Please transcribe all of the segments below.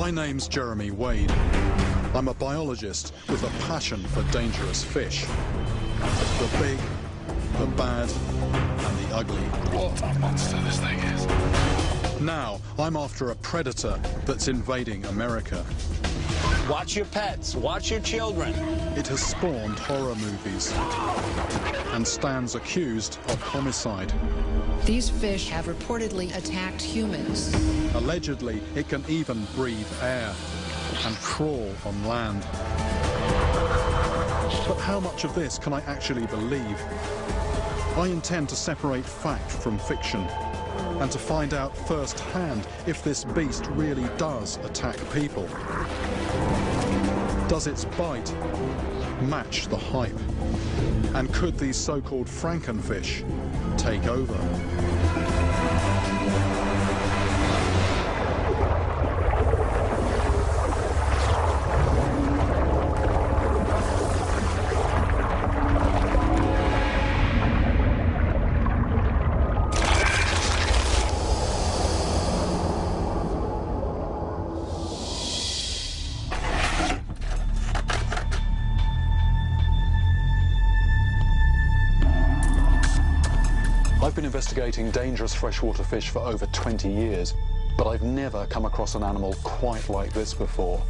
My name's Jeremy Wade. I'm a biologist with a passion for dangerous fish. The big, the bad, and the ugly. What a monster this thing is. Now, I'm after a predator that's invading America. Watch your pets, watch your children. It has spawned horror movies and stands accused of homicide. These fish have reportedly attacked humans. Allegedly, it can even breathe air and crawl on land. But how much of this can I actually believe? I intend to separate fact from fiction and to find out firsthand if this beast really does attack people. Does its bite match the hype? And could these so-called frankenfish take over? I've been investigating dangerous freshwater fish for over 20 years, but I've never come across an animal quite like this before.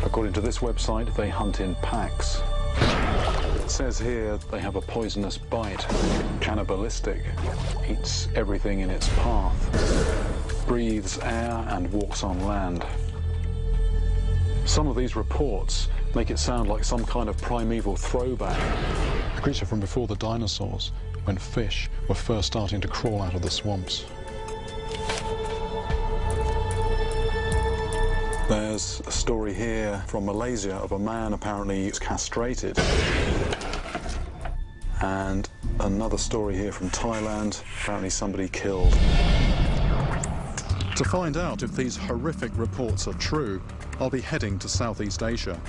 According to this website, they hunt in packs. It says here they have a poisonous bite, cannibalistic, eats everything in its path, breathes air and walks on land. Some of these reports make it sound like some kind of primeval throwback. A creature from before the dinosaurs, when fish were first starting to crawl out of the swamps. There's a story here from Malaysia of a man apparently castrated. And another story here from Thailand, apparently somebody killed. To find out if these horrific reports are true, I'll be heading to Southeast Asia.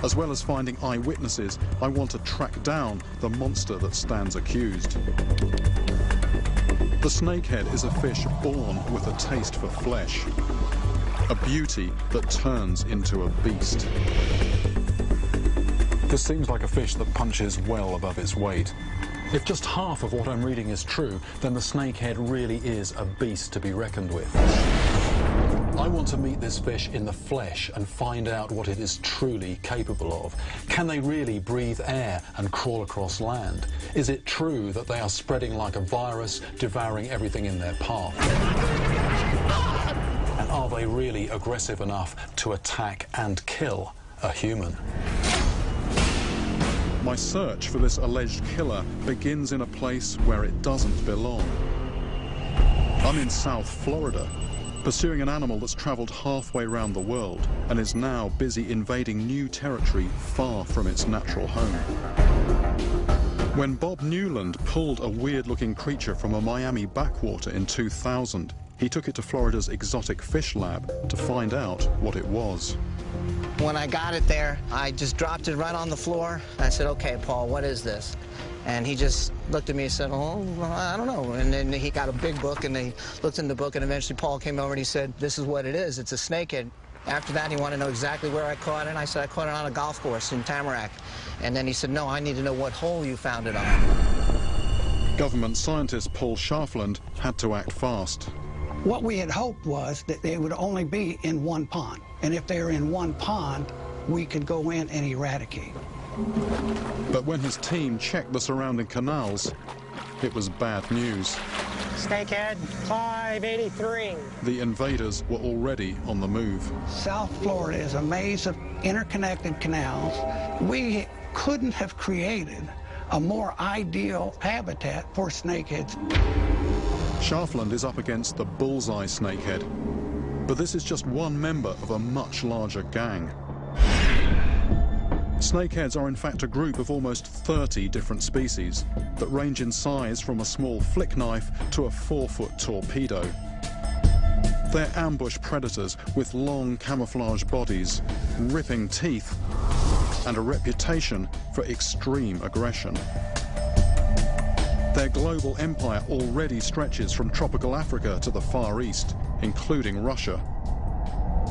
As well as finding eyewitnesses, I want to track down the monster that stands accused. The snakehead is a fish born with a taste for flesh, a beauty that turns into a beast. This seems like a fish that punches well above its weight. If just half of what I'm reading is true, then the snakehead really is a beast to be reckoned with. I want to meet this fish in the flesh and find out what it is truly capable of. Can they really breathe air and crawl across land? Is it true that they are spreading like a virus, devouring everything in their path? And are they really aggressive enough to attack and kill a human? My search for this alleged killer begins in a place where it doesn't belong. I'm in South Florida, pursuing an animal that's traveled halfway around the world and is now busy invading new territory far from its natural home. When Bob Newland pulled a weird-looking creature from a Miami backwater in 2000, he took it to Florida's exotic fish lab to find out what it was. When I got it there, I just dropped it right on the floor. I said, "Okay, Paul, what is this?" And he just looked at me and said, "Oh, I don't know." And then he got a big book, and they looked in the book, and eventually Paul came over and he said, "This is what it is. It's a snakehead." After that, he wanted to know exactly where I caught it, and I said, "I caught it on a golf course in Tamarack." And then he said, "No, I need to know what hole you found it on." Government scientist Paul Scharfland had to act fast. What we had hoped was that they would only be in one pond. And if they're in one pond, we could go in and eradicate. But when his team checked the surrounding canals, it was bad news. Snakehead 583. The invaders were already on the move. South Florida is a maze of interconnected canals. We couldn't have created a more ideal habitat for snakeheads. Scharfland is up against the bullseye snakehead, but this is just one member of a much larger gang. Snakeheads are in fact a group of almost 30 different species that range in size from a small flick knife to a 4-foot torpedo. They're ambush predators with long camouflage bodies, ripping teeth, and a reputation for extreme aggression. Their global empire already stretches from tropical Africa to the Far East, including Russia.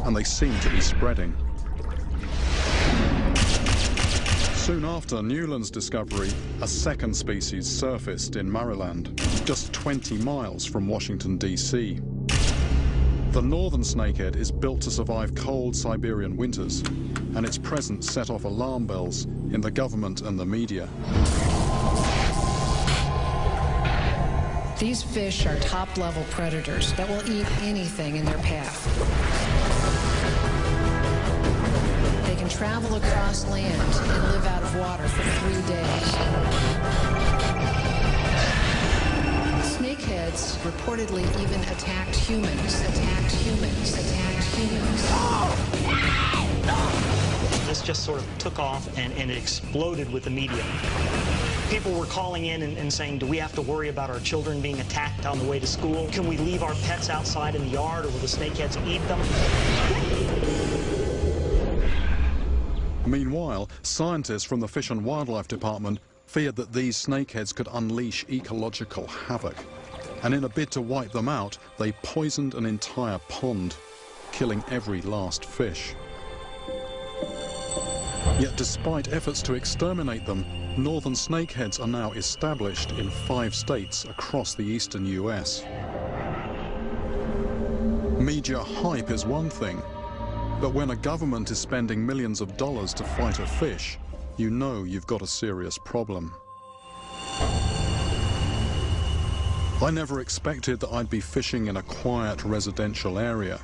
and they seem to be spreading. Soon after Newland's discovery, a second species surfaced in Maryland, just 20 miles from Washington, D.C. The northern snakehead is built to survive cold Siberian winters, and its presence set off alarm bells in the government and the media. These fish are top-level predators that will eat anything in their path. They can travel across land and live out of water for 3 days. Snakeheads reportedly even attacked humans. This just sort of took off and it exploded with the media. People were calling in and saying, do we have to worry about our children being attacked on the way to school? Can we leave our pets outside in the yard, or will the snakeheads eat them? Meanwhile, scientists from the Fish and Wildlife Department feared that these snakeheads could unleash ecological havoc. And in a bid to wipe them out, they poisoned an entire pond, killing every last fish. Yet despite efforts to exterminate them, northern snakeheads are now established in 5 states across the eastern US. Media hype is one thing, but when a government is spending millions of dollars to fight a fish, you know you've got a serious problem. I never expected that I'd be fishing in a quiet residential area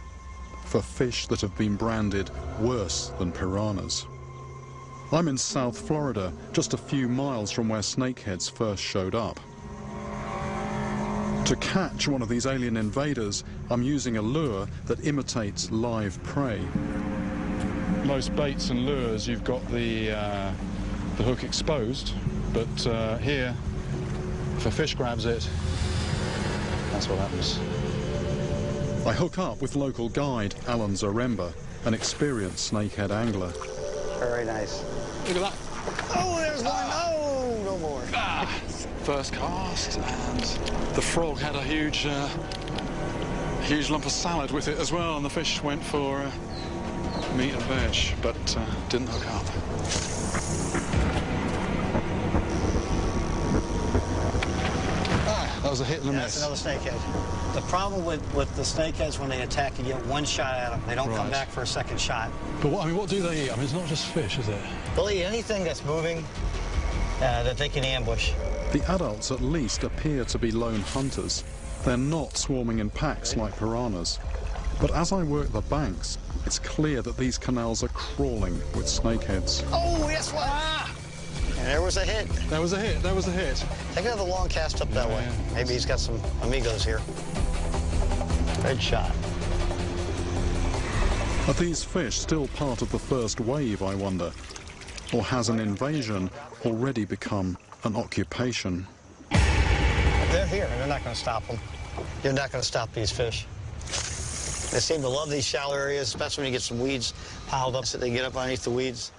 for fish that have been branded worse than piranhas. I'm in South Florida, just a few miles from where snakeheads first showed up. To catch one of these alien invaders, I'm using a lure that imitates live prey. Most baits and lures, you've got the hook exposed, but here, if a fish grabs it, that's what happens. I hook up with local guide Alan Zaremba, an experienced snakehead angler. Very nice. Look at that. Oh, there's one. Oh, no more. First cast, and the frog had a huge lump of salad with it as well, and the fish went for meat and veg, but didn't hook up. That was a hit and a miss. That's another snakehead. The problem with the snakeheads, when they attack, you get one shot at them. They don't come back for a second shot. But what do they eat? I mean, it's not just fish, is it? They'll eat anything that's moving that they can ambush. The adults at least appear to be lone hunters. They're not swarming in packs like piranhas. But as I work the banks, it's clear that these canals are crawling with snakeheads. Oh, yes, what? And there was a hit. There was a hit. There was a hit. Take another long cast up that way. Yeah. Maybe he's got some amigos here. Good shot. Are these fish still part of the first wave, I wonder? Or has an invasion already become an occupation? They're here, and they're not going to stop them. You're not going to stop these fish. They seem to love these shallow areas, especially when you get some weeds piled up so they get up underneath the weeds.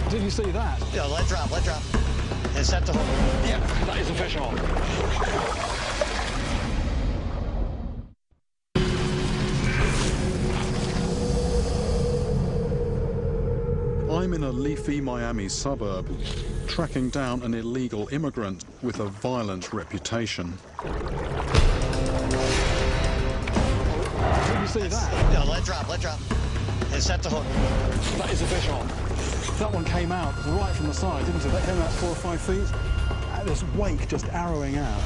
Did you see that? Yeah, let drop, and set the hook. Yeah, that is a fish on. I'm in a leafy Miami suburb, tracking down an illegal immigrant with a violent reputation. Did you see that? Yeah, let drop, and set the hook. That is a fish on. That one came out right from the side, didn't it? That came out 4 or 5 feet. And this wake just arrowing out.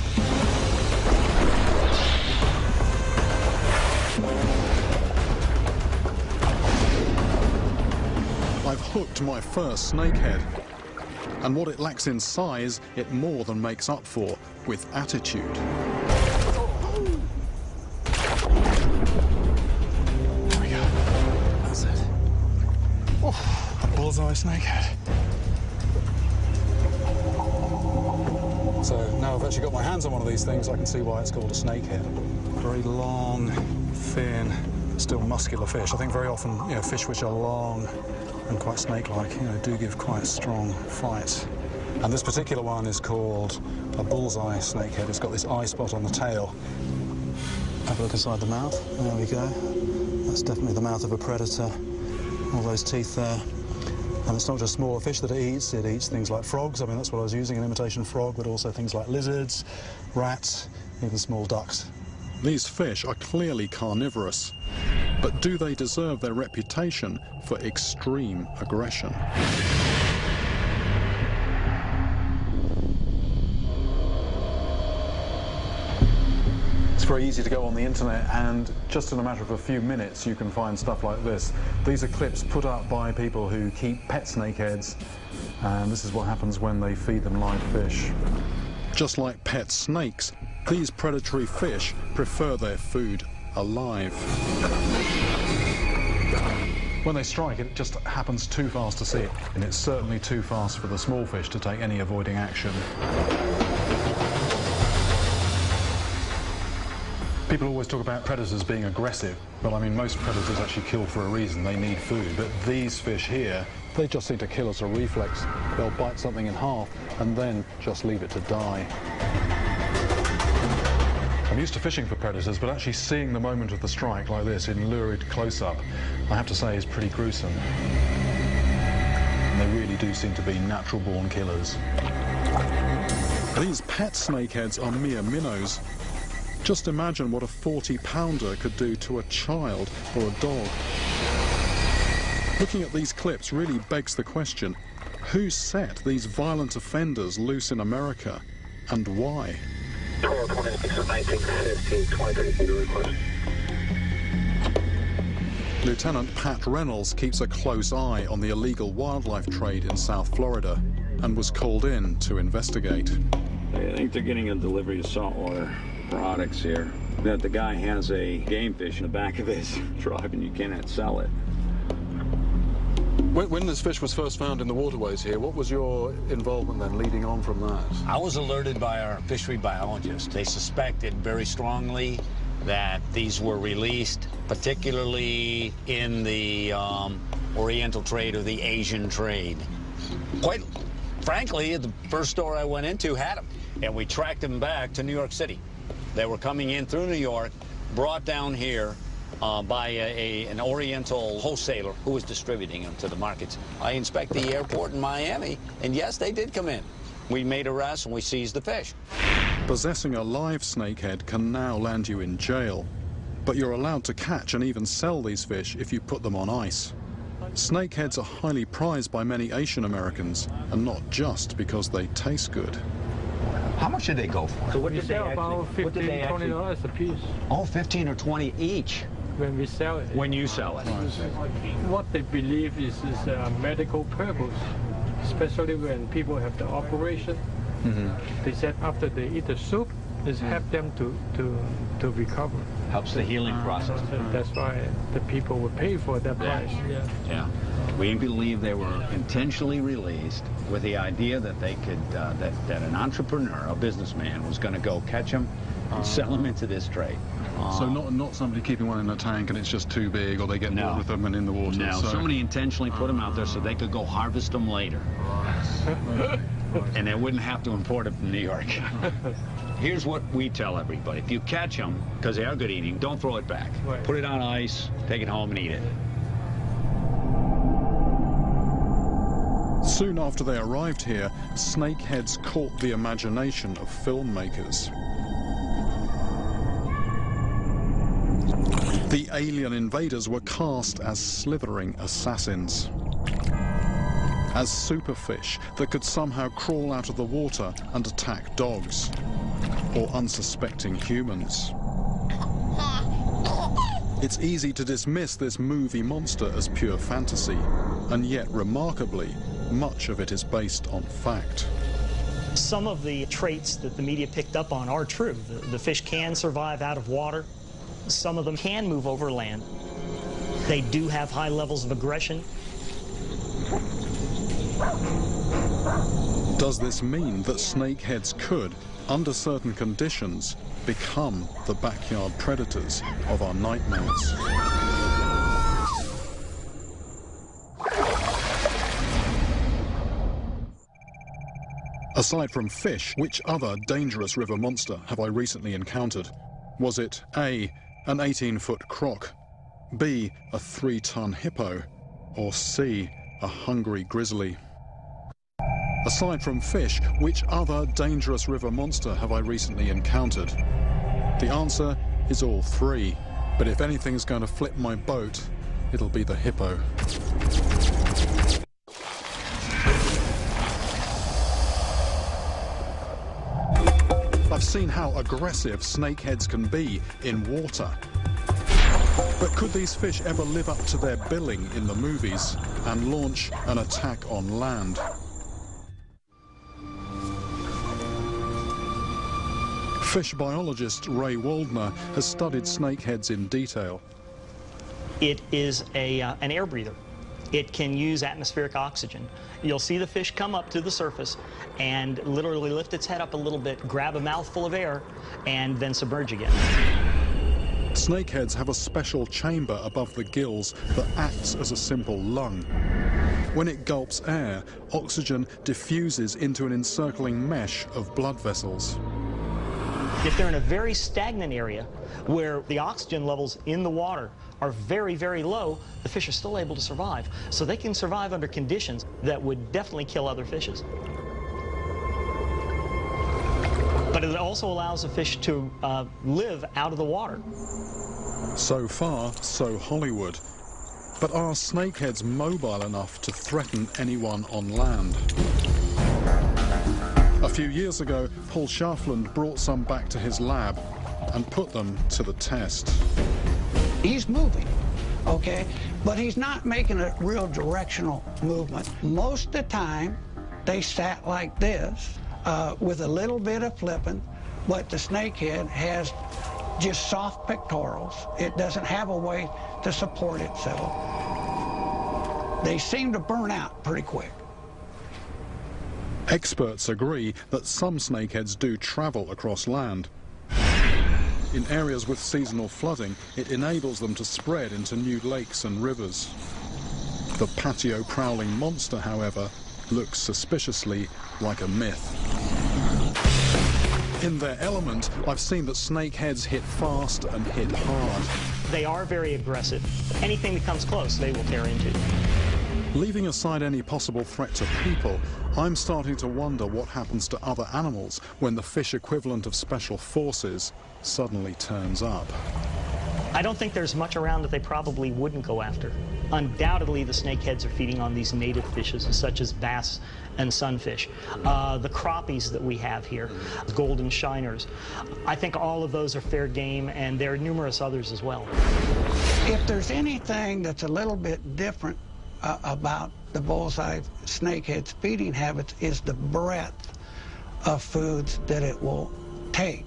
I've hooked my first snakehead, and what it lacks in size, it more than makes up for with attitude. There we go. That's it. Oh, a bullseye snakehead. So now I've actually got my hands on one of these things, I can see why it's called a snakehead. Very long, thin, still muscular fish. I think very often, fish which are long and quite snake-like, do give quite strong fights. And this particular one is called a bullseye snakehead. It's got this eye spot on the tail. Have a look inside the mouth. There we go. That's definitely the mouth of a predator. All those teeth there. And it's not just smaller fish that it eats things like frogs. I mean, that's what I was using, an imitation frog, but also things like lizards, rats, even small ducks. These fish are clearly carnivorous, but do they deserve their reputation for extreme aggression? It's very easy to go on the internet, and just in a matter of a few minutes you can find stuff like this. These are clips put up by people who keep pet snakeheads, and this is what happens when they feed them live fish. Just like pet snakes, these predatory fish prefer their food alive. When they strike, it just happens too fast to see it, and it's certainly too fast for the small fish to take any avoiding action. People always talk about predators being aggressive, but I mean, most predators actually kill for a reason. They need food. But these fish here, they just seem to kill as a reflex. They'll bite something in half and then just leave it to die. I'm used to fishing for predators, but actually seeing the moment of the strike like this in lurid close-up, I have to say, is pretty gruesome. And they really do seem to be natural-born killers. These pet snakeheads are mere minnows. Just imagine what a 40-pounder could do to a child or a dog. Looking at these clips really begs the question, who set these violent offenders loose in America, and why? 1226 of 1915, 23 feet of request. Lieutenant Pat Reynolds keeps a close eye on the illegal wildlife trade in South Florida and was called in to investigate. I think they're getting a delivery of saltwater products here. That the guy has a game fish in the back of his truck and you cannot sell it. When this fish was first found in the waterways here, what was your involvement then, leading on from that? I was alerted by our fishery biologists. They suspected very strongly that these were released, particularly in the Oriental trade or the Asian trade. Quite frankly, the first store I went into had them, and we tracked them back to New York City. They were coming in through New York, brought down here by an Oriental wholesaler who was distributing them to the markets. I inspect the airport in Miami, and yes, they did come in. We made arrests and we seized the fish. Possessing a live snakehead can now land you in jail, but you're allowed to catch and even sell these fish if you put them on ice. Snakeheads are highly prized by many Asian Americans, and not just because they taste good. How much did they go for? So what did they about $15, $20 a piece. Oh, 15 or 20 each. When we sell it. When you sell it. What they believe is a medical purpose, especially when people have the operation. They said after they eat the soup, it helps them to recover. Helps the healing process. That's why the people would pay for that price. Yeah. We believe they were intentionally released with the idea that they could, that an entrepreneur, a businessman, was going to go catch them and sell them into this trade. So not somebody keeping one in a tank and it's just too big, or they get bored with them and in the water. No, so somebody intentionally put them out there so they could go harvest them later. And they wouldn't have to import them from New York. Here's what we tell everybody. If you catch them, because they are good eating, don't throw it back. Right. Put it on ice, take it home and eat it. Soon after they arrived here, snakeheads caught the imagination of filmmakers. The alien invaders were cast as slithering assassins, as superfish that could somehow crawl out of the water and attack dogs, or unsuspecting humans. It's easy to dismiss this movie monster as pure fantasy, and yet, remarkably, much of it is based on fact. Some of the traits that the media picked up on are true. The fish can survive out of water. Some of them can move over land. They do have high levels of aggression. Does this mean that snakeheads could, under certain conditions, become the backyard predators of our nightmares? Aside from fish, which other dangerous river monster have I recently encountered? Was it A, an 18-foot croc, B, a 3-ton hippo, or C, a hungry grizzly? Aside from fish, which other dangerous river monster have I recently encountered? The answer is all three, but if anything's going to flip my boat, it'll be the hippo. I've seen how aggressive snakeheads can be in water. But could these fish ever live up to their billing in the movies and launch an attack on land? Fish biologist Ray Waldner has studied snakeheads in detail. It is an air breather. It can use atmospheric oxygen. You'll see the fish come up to the surface and literally lift its head up a little bit, grab a mouthful of air, and then submerge again. Snakeheads have a special chamber above the gills that acts as a simple lung. When it gulps air, oxygen diffuses into an encircling mesh of blood vessels. If they're in a very stagnant area where the oxygen levels in the water are very, very low, the fish are still able to survive. So they can survive under conditions that would definitely kill other fishes. But it also allows the fish to live out of the water. So far, so Hollywood. But are snakeheads mobile enough to threaten anyone on land? A few years ago, Paul Schafland brought some back to his lab and put them to the test. He's moving, okay, but he's not making a real directional movement. Most of the time, they sat like this with a little bit of flipping, but the snakehead has just soft pectorals. It doesn't have a way to support itself. They seem to burn out pretty quick. Experts agree that some snakeheads do travel across land. In areas with seasonal flooding, it enables them to spread into new lakes and rivers. The patio-prowling monster, however, looks suspiciously like a myth. In their element, I've seen that snakeheads hit fast and hit hard. They are very aggressive. Anything that comes close, they will tear into. Leaving aside any possible threat to people, I'm starting to wonder what happens to other animals when the fish equivalent of special forces suddenly turns up. I don't think there's much around that they probably wouldn't go after. Undoubtedly, the snakeheads are feeding on these native fishes, such as bass and sunfish. The crappies that we have here, golden shiners. I think all of those are fair game, and there are numerous others as well. If there's anything that's a little bit different about the bullseye snakehead's feeding habits is the breadth of foods that it will take.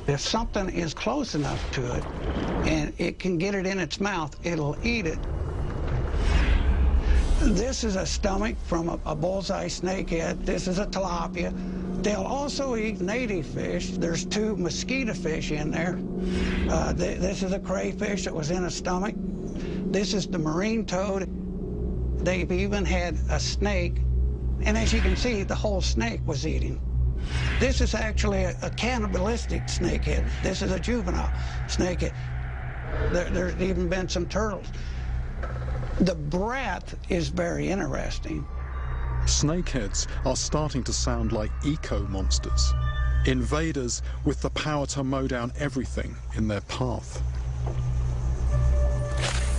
If something is close enough to it and it can get it in its mouth, it'll eat it. This is a stomach from a bullseye snakehead. This is a tilapia. They'll also eat native fish. There's 2 mosquito fish in there. This is a crayfish that was in a stomach. This is the marine toad. They've even had a snake, and as you can see, the whole snake was eating. This is actually a cannibalistic snakehead. This is a juvenile snakehead. There's even been some turtles. The breadth is very interesting. Snakeheads are starting to sound like eco-monsters, invaders with the power to mow down everything in their path.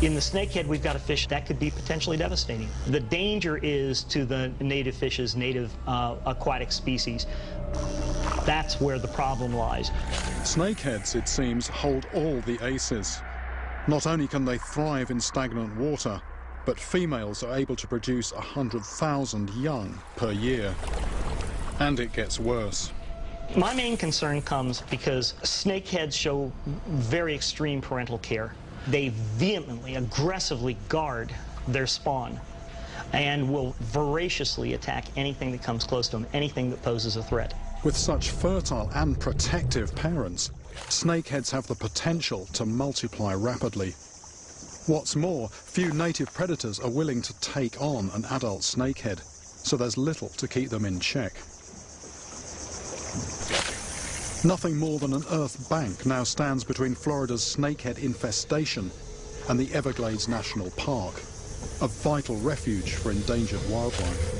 In the snakehead, we've got a fish that could be potentially devastating. The danger is to the native fishes, native aquatic species. That's where the problem lies. Snakeheads, it seems, hold all the aces. Not only can they thrive in stagnant water, but females are able to produce 100,000 young per year. And it gets worse. My main concern comes because snakeheads show very extreme parental care. They vehemently, aggressively guard their spawn and will voraciously attack anything that comes close to them, anything that poses a threat. With such fertile and protective parents, snakeheads have the potential to multiply rapidly. What's more, few native predators are willing to take on an adult snakehead, so there's little to keep them in check. Nothing more than an earth bank now stands between Florida's snakehead infestation and the Everglades National Park, a vital refuge for endangered wildlife.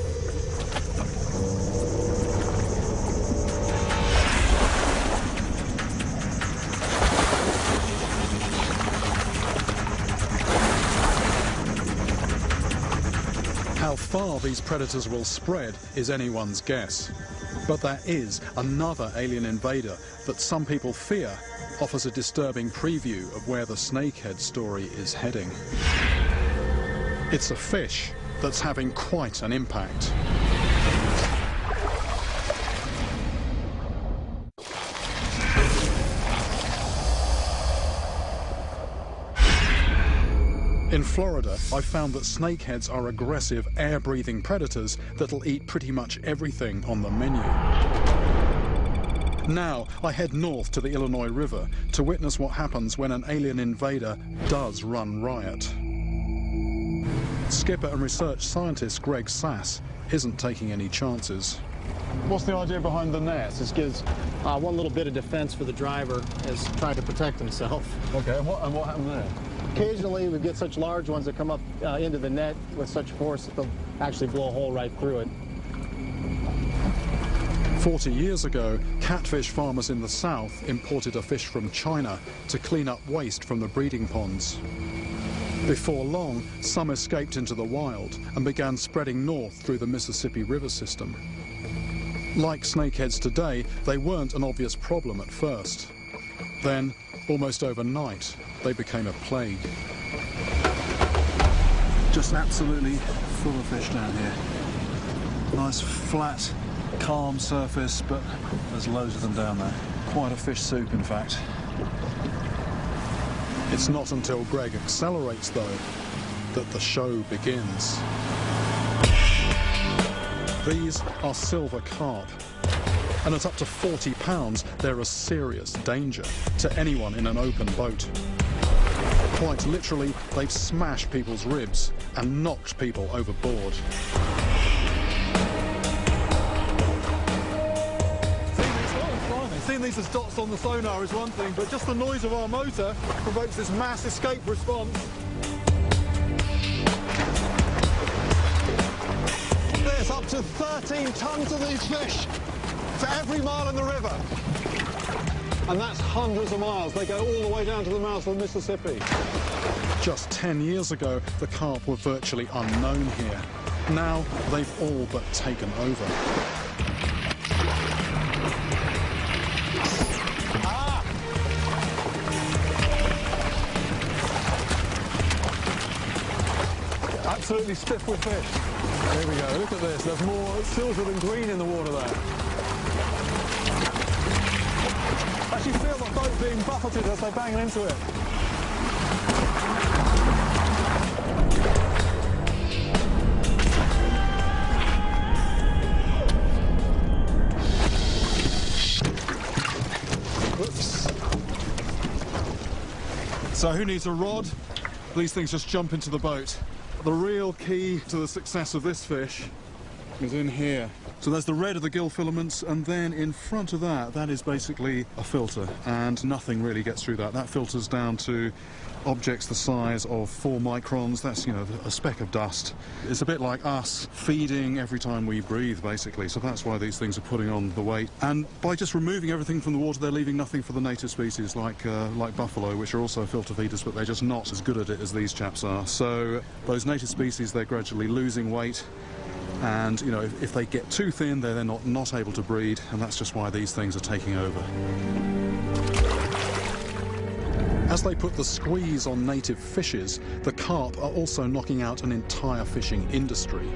How far these predators will spread is anyone's guess. But there is another alien invader that some people fear offers a disturbing preview of where the snakehead story is heading. It's a fish that's having quite an impact. In Florida, I found that snakeheads are aggressive, air-breathing predators that'll eat pretty much everything on the menu. Now, I head north to the Illinois River to witness what happens when an alien invader does run riot. Skipper and research scientist Greg Sass isn't taking any chances. What's the idea behind the net? It gives one little bit of defense for the driver as trying to protect himself. Okay, and what happened there? Occasionally we get such large ones that come up into the net with such force that they'll actually blow a hole right through it. 40 years ago, catfish farmers in the south imported a fish from China to clean up waste from the breeding ponds. Before long, some escaped into the wild and began spreading north through the Mississippi River system. Like snakeheads today, they weren't an obvious problem at first. Then, almost overnight, they became a plague. Just absolutely full of fish down here. Nice flat, calm surface, but there's loads of them down there. Quite a fish soup, in fact. It's not until Greg accelerates, though, that the show begins. These are silver carp, and at up to 40 pounds, they're a serious danger to anyone in an open boat. Quite literally, they've smashed people's ribs and knocked people overboard. Seeing these as dots on the sonar is one thing, but just the noise of our motor provokes this mass escape response. There's up to 13 tons of these fish for every mile in the river. And that's hundreds of miles. They go all the way down to the mouth of the Mississippi. Just 10 years ago, the carp were virtually unknown here. Now, they've all but taken over. Absolutely stiff with fish. There we go, look at this. There's more silver than green in the water there. I actually feel the boat being buffeted as they're banging into it. Whoops. So who needs a rod? These things just jump into the boat. The real key to the success of this fish is in here. So there's the red of the gill filaments, and then in front of that, that is basically a filter, and nothing really gets through that. That filters down to objects the size of 4 microns. That's, you know, a speck of dust. It's a bit like us feeding every time we breathe, basically. So that's why these things are putting on the weight. And by just removing everything from the water, they're leaving nothing for the native species, like buffalo, which are also filter feeders, but they're just not as good at it as these chaps are. So those native species, they're gradually losing weight. And, you know, if they get too thin, they're not able to breed, and that's just why these things are taking over. As they put the squeeze on native fishes, the carp are also knocking out an entire fishing industry.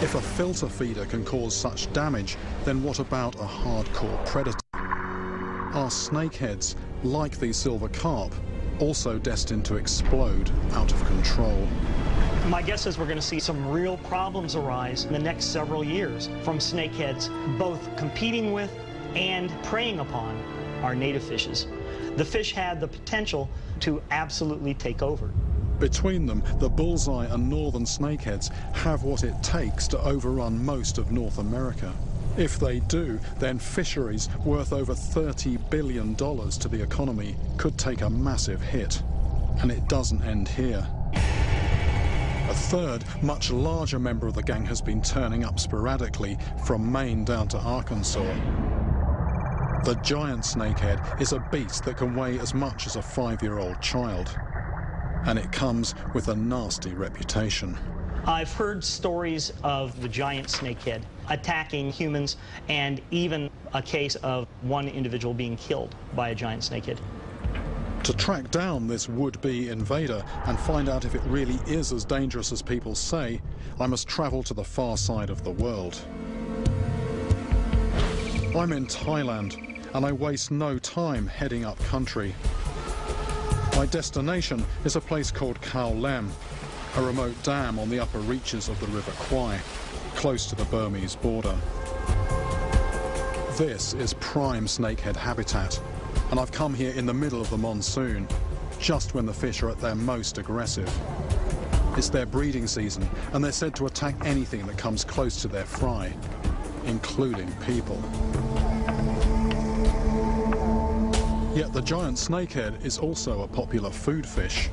If a filter feeder can cause such damage, then what about a hardcore predator? Are snakeheads, like these silver carp, also destined to explode out of control? My guess is we're going to see some real problems arise in the next several years from snakeheads, both competing with and preying upon our native fishes. The fish had the potential to absolutely take over. Between them, the bullseye and northern snakeheads have what it takes to overrun most of North America. If they do, then fisheries worth over $30 billion to the economy could take a massive hit. And it doesn't end here. A third, much larger member of the gang has been turning up sporadically from Maine down to Arkansas. The giant snakehead is a beast that can weigh as much as a 5-year-old child. And it comes with a nasty reputation. I've heard stories of the giant snakehead attacking humans, and even a case of one individual being killed by a giant snakehead. To track down this would-be invader and find out if it really is as dangerous as people say, I must travel to the far side of the world. I'm in Thailand, and I waste no time heading up country. My destination is a place called Khao Lem, a remote dam on the upper reaches of the River Kwai, close to the Burmese border. This is prime snakehead habitat, and I've come here in the middle of the monsoon, just when the fish are at their most aggressive. It's their breeding season, and they're said to attack anything that comes close to their fry, including people. Yet the giant snakehead is also a popular food fish.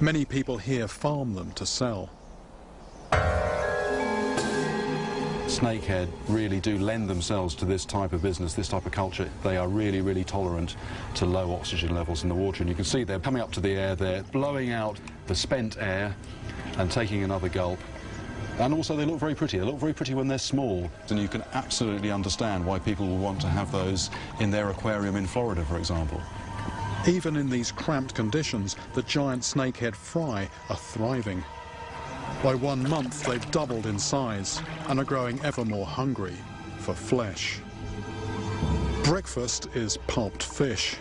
Many people here farm them to sell. Snakehead really do lend themselves to this type of business, this type of culture. They are really, really tolerant to low oxygen levels in the water. And you can see they're coming up to the air, they're blowing out the spent air and taking another gulp. And also they look very pretty. They look very pretty when they're small. And you can absolutely understand why people will want to have those in their aquarium in Florida, for example. Even in these cramped conditions, the giant snakehead fry are thriving. By 1 month, they've doubled in size and are growing ever more hungry for flesh. Breakfast is pulped fish,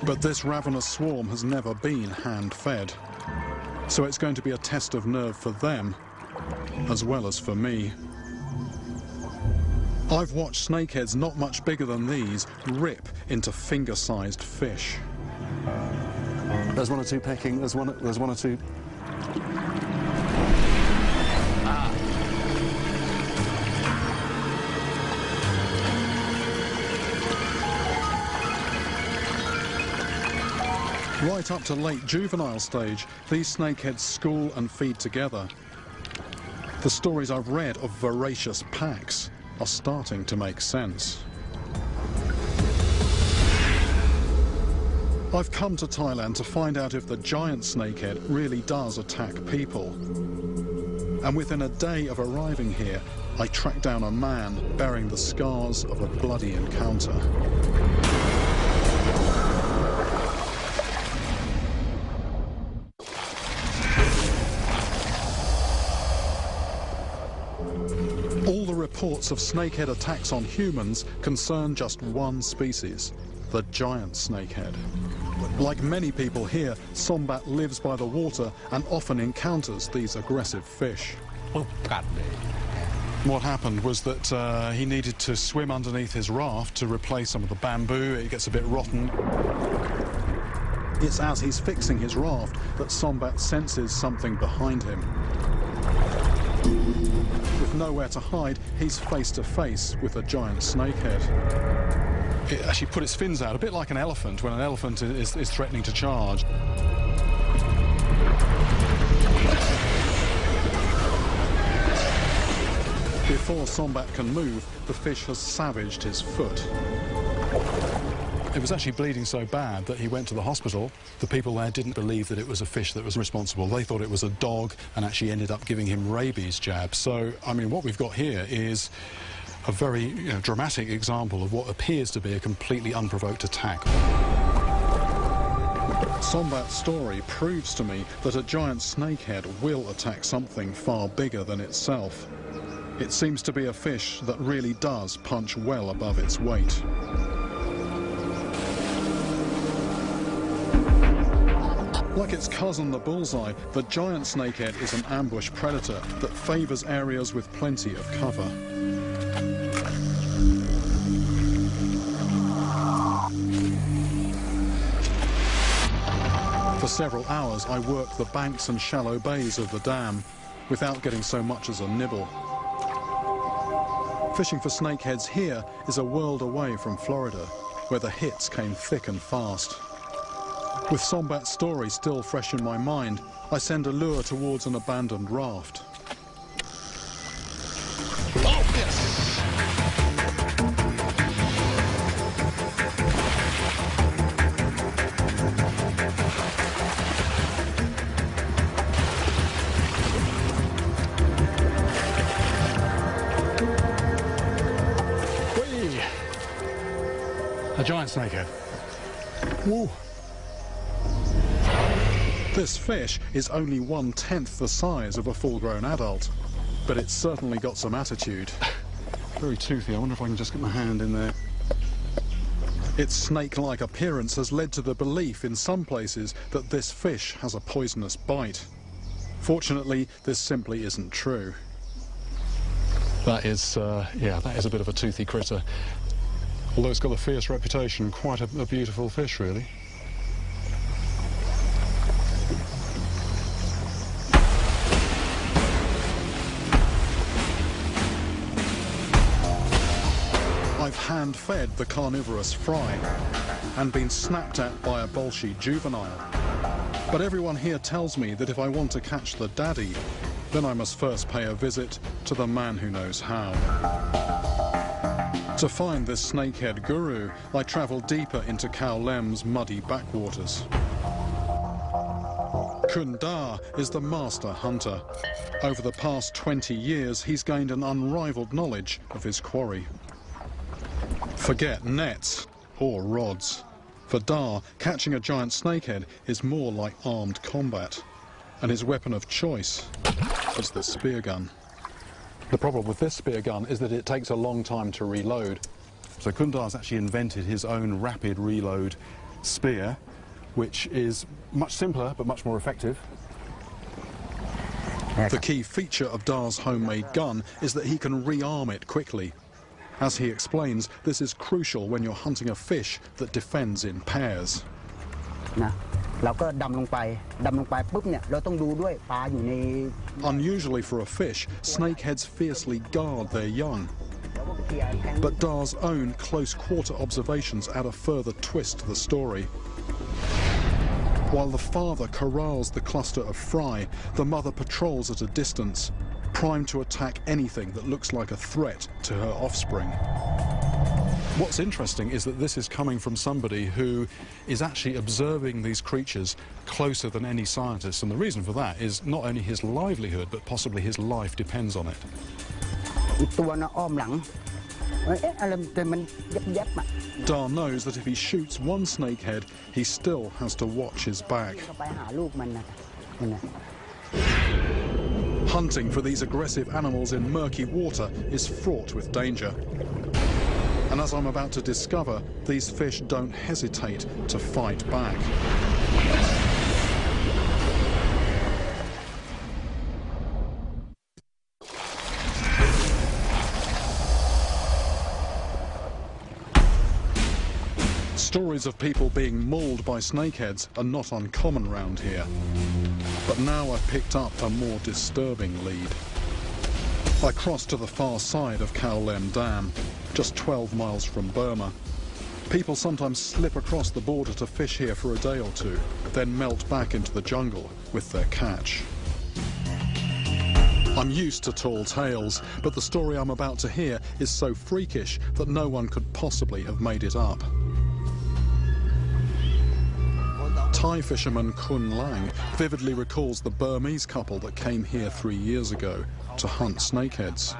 but this ravenous swarm has never been hand-fed. So it's going to be a test of nerve for them, as well as for me. I've watched snakeheads not much bigger than these rip into finger-sized fish. There's one or two pecking, there's one or two. Right up to late juvenile stage, these snakeheads school and feed together. The stories I've read of voracious packs are starting to make sense. I've come to Thailand to find out if the giant snakehead really does attack people. And within a day of arriving here, I track down a man bearing the scars of a bloody encounter. All the reports of snakehead attacks on humans concern just one species, the giant snakehead. Like many people here, Sombat lives by the water and often encounters these aggressive fish. What happened was that he needed to swim underneath his raft to replace some of the bamboo. It gets a bit rotten. It's as he's fixing his raft that Sombat senses something behind him. With nowhere to hide, he's face to face with a giant snakehead. It actually put its fins out, a bit like an elephant when an elephant is threatening to charge. Before Sombat can move, the fish has savaged his foot. It was actually bleeding so bad that he went to the hospital. The people there didn't believe that it was a fish that was responsible. They thought it was a dog and actually ended up giving him rabies jabs. So, I mean, what we've got here is a very dramatic example of what appears to be a completely unprovoked attack. Sombat's story proves to me that a giant snakehead will attack something far bigger than itself. It seems to be a fish that really does punch well above its weight. Like its cousin the bullseye, the giant snakehead is an ambush predator that favours areas with plenty of cover. For several hours, I worked the banks and shallow bays of the dam without getting so much as a nibble. Fishing for snakeheads here is a world away from Florida, where the hits came thick and fast. With Sombat's story still fresh in my mind, I send a lure towards an abandoned raft. Oh, yes! Whee! A giant snakehead. Whoa! This fish is only 1/10 the size of a full-grown adult, but it's certainly got some attitude. Very toothy. I wonder if I can just get my hand in there. Its snake-like appearance has led to the belief in some places that this fish has a poisonous bite. Fortunately, this simply isn't true. That is, yeah, that is a bit of a toothy critter. Although it's got a fierce reputation, quite a beautiful fish, really. I've hand-fed the carnivorous fry and been snapped at by a bolshy juvenile. But everyone here tells me that if I want to catch the daddy, then I must first pay a visit to the man who knows how. To find this snakehead guru, I travel deeper into Khao Lem's muddy backwaters. Kun Da is the master hunter. Over the past 20 years, he's gained an unrivaled knowledge of his quarry. Forget nets or rods. For Da, catching a giant snakehead is more like armed combat. And his weapon of choice is the spear gun. The problem with this spear gun is that it takes a long time to reload. So Kun Da's actually invented his own rapid reload spear, which is much simpler but much more effective. The key feature of Da's homemade gun is that he can rearm it quickly. As he explains, this is crucial when you're hunting a fish that defends in pairs. Unusually for a fish, snakeheads fiercely guard their young. But Da's own close-quarter observations add a further twist to the story. While the father corrals the cluster of fry, the mother patrols at a distance, primed to attack anything that looks like a threat to her offspring. What's interesting is that this is coming from somebody who is actually observing these creatures closer than any scientist, and the reason for that is not only his livelihood, but possibly his life depends on it. Da knows that if he shoots one snakehead, he still has to watch his back. Hunting for these aggressive animals in murky water is fraught with danger. And as I'm about to discover, these fish don't hesitate to fight back. Stories of people being mauled by snakeheads are not uncommon round here. But now I've picked up a more disturbing lead. I crossed to the far side of Khao Lem Dam, just 12 miles from Burma. People sometimes slip across the border to fish here for a day or two, then melt back into the jungle with their catch. I'm used to tall tales, but the story I'm about to hear is so freakish that no one could possibly have made it up. Thai fisherman Kun Lang vividly recalls the Burmese couple that came here 3 years ago to hunt snakeheads.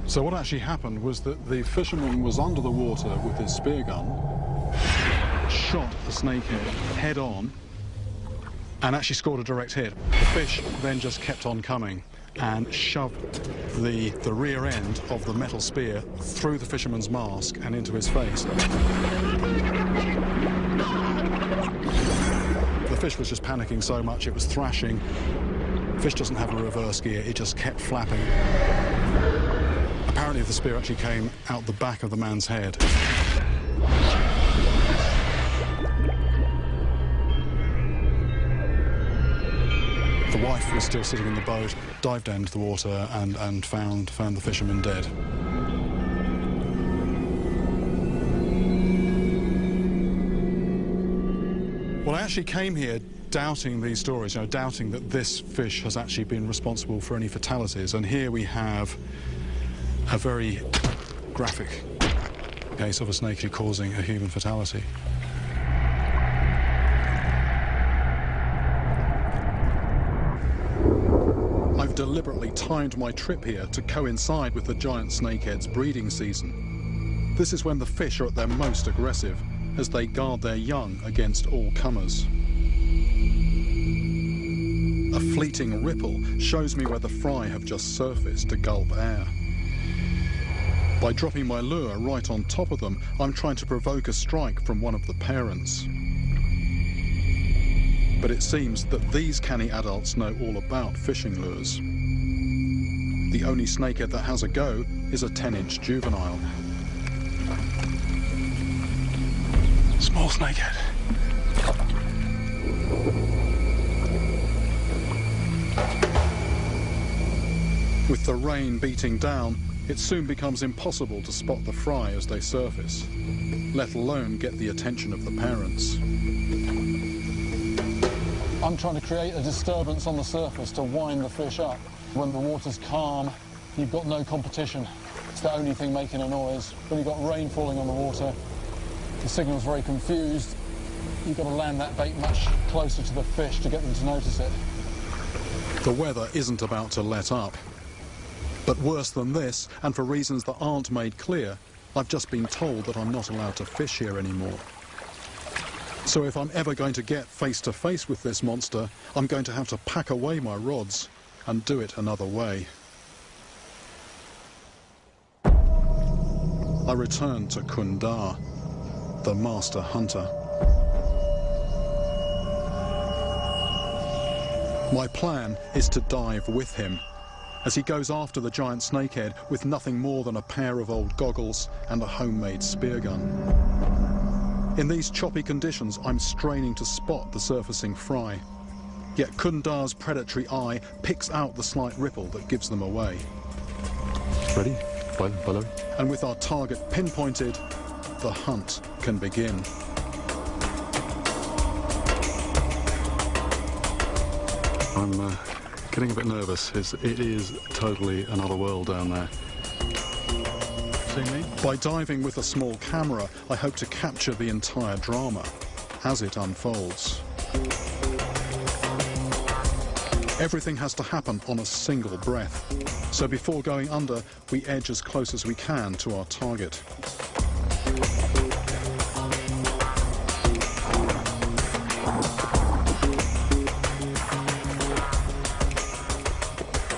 So what actually happened was that the fisherman was under the water with his spear gun, shot the snakehead head on, and actually scored a direct hit. The fish then just kept on coming and shoved the rear end of the metal spear through the fisherman's mask and into his face. The fish was just panicking so much it was thrashing. Fish doesn't have a reverse gear, it just kept flapping. Apparently the spear actually came out the back of the man's head. The wife was still sitting in the boat, dived down into the water and found the fisherman dead. Well, I actually came here doubting these stories, doubting that this fish has actually been responsible for any fatalities. And here we have a very graphic case of a snakehead causing a human fatality. I've deliberately timed my trip here to coincide with the giant snakehead's breeding season. This is when the fish are at their most aggressive, as they guard their young against all comers. A fleeting ripple shows me where the fry have just surfaced to gulp air. By dropping my lure right on top of them, I'm trying to provoke a strike from one of the parents. But it seems that these canny adults know all about fishing lures. The only snakehead that has a go is a 10-inch juvenile. Small snakehead. With the rain beating down, it soon becomes impossible to spot the fry as they surface, let alone get the attention of the parents. I'm trying to create a disturbance on the surface to wind the fish up. When the water's calm, you've got no competition. It's the only thing making a noise. When you've got rain falling on the water, the signal's very confused. You've got to land that bait much closer to the fish to get them to notice it. The weather isn't about to let up. But worse than this, and for reasons that aren't made clear, I've just been told that I'm not allowed to fish here anymore. So if I'm ever going to get face to face with this monster, I'm going to have to pack away my rods and do it another way. I return to Kundar, the master hunter. My plan is to dive with him as he goes after the giant snakehead with nothing more than a pair of old goggles and a homemade spear gun. In these choppy conditions, I'm straining to spot the surfacing fry. Yet Kundar's predatory eye picks out the slight ripple that gives them away. Ready? Follow. And with our target pinpointed, the hunt can begin. I'm getting a bit nervous. It is totally another world down there. See me? By diving with a small camera, I hope to capture the entire drama as it unfolds. Everything has to happen on a single breath. So before going under, we edge as close as we can to our target.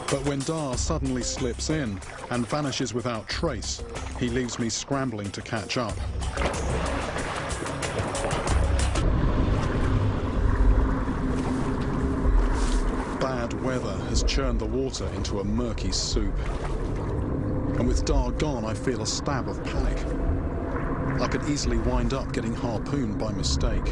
But when Dar suddenly slips in and vanishes without trace, he leaves me scrambling to catch up. Bad weather has churned the water into a murky soup. And with Dar gone, I feel a stab of panic. I could easily wind up getting harpooned by mistake.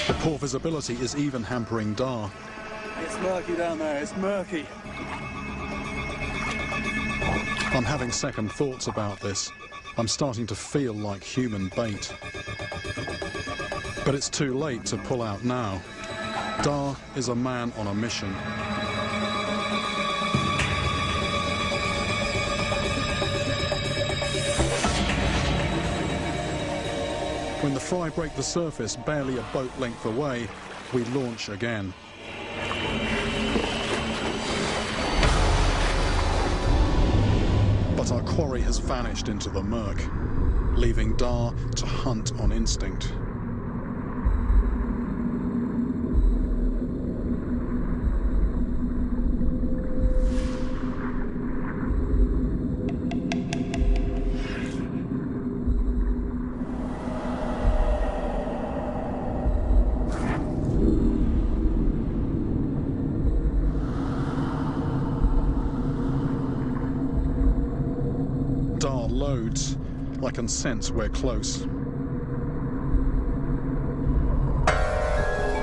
The poor visibility is even hampering Dar. It's murky down there, it's murky. I'm having second thoughts about this. I'm starting to feel like human bait. But it's too late to pull out now. Dar is a man on a mission. When the fry break the surface, barely a boat length away, we launch again. But our quarry has vanished into the murk, leaving Dar to hunt on instinct. Dar loads. I can sense we're close.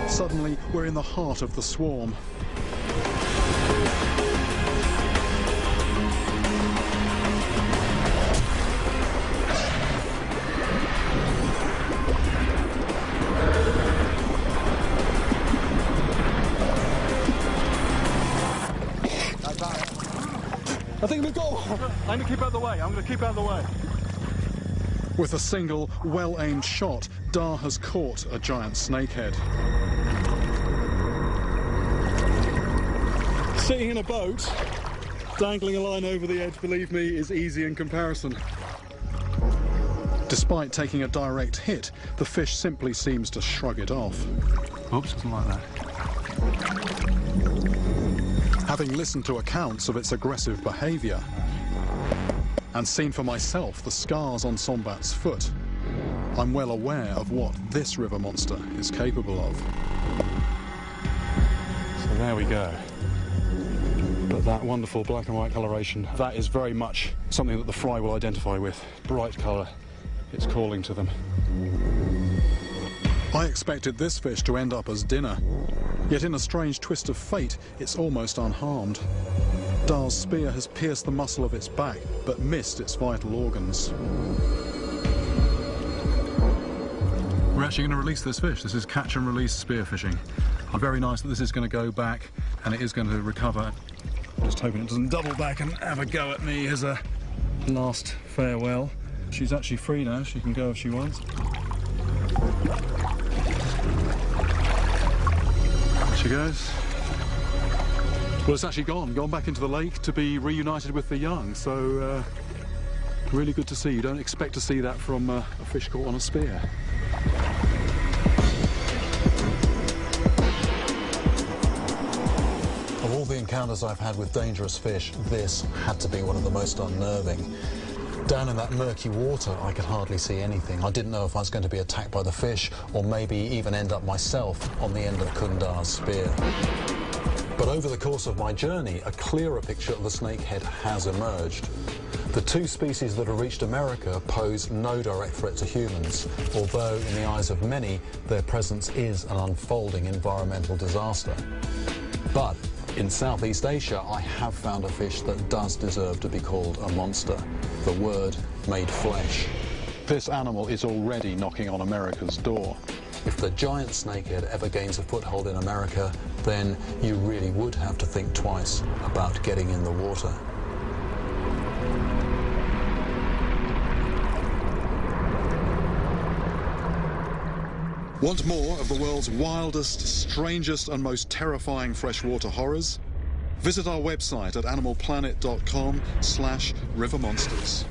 Suddenly, we're in the heart of the swarm. I think we've got one. I'm going to keep out of the way. I'm going to keep out of the way. With a single, well-aimed shot, Dar has caught a giant snakehead. Sitting in a boat, dangling a line over the edge, believe me, is easy in comparison. Despite taking a direct hit, the fish simply seems to shrug it off. Oops, something like that. Having listened to accounts of its aggressive behaviour and seen for myself the scars on Sombat's foot, I'm well aware of what this river monster is capable of. So there we go. But that wonderful black and white coloration, that is very much something that the fry will identify with. Bright colour, it's calling to them. I expected this fish to end up as dinner, yet in a strange twist of fate, it's almost unharmed. Dar's spear has pierced the muscle of its back, but missed its vital organs. We're actually going to release this fish. This is catch and release spear fishing. I'm very nice that this is going to go back and it is going to recover. I'm just hoping it doesn't double back and have a go at me as a last farewell. She's actually free now. She can go if she wants. She goes. Well, it's actually gone back into the lake to be reunited with the young, so really good to see. You don't expect to see that from a fish caught on a spear. Of all the encounters I've had with dangerous fish, this had to be one of the most unnerving. Down in that murky water, I could hardly see anything. I didn't know if I was going to be attacked by the fish or maybe even end up myself on the end of Kundar's spear. But over the course of my journey, a clearer picture of the snakehead has emerged. The two species that have reached America pose no direct threat to humans, although in the eyes of many, their presence is an unfolding environmental disaster. But in Southeast Asia, I have found a fish that does deserve to be called a monster. The word made flesh. This animal is already knocking on America's door. If the giant snakehead ever gains a foothold in America, then you really would have to think twice about getting in the water. Want more of the world's wildest, strangest and most terrifying freshwater horrors? Visit our website at animalplanet.com/rivermonsters.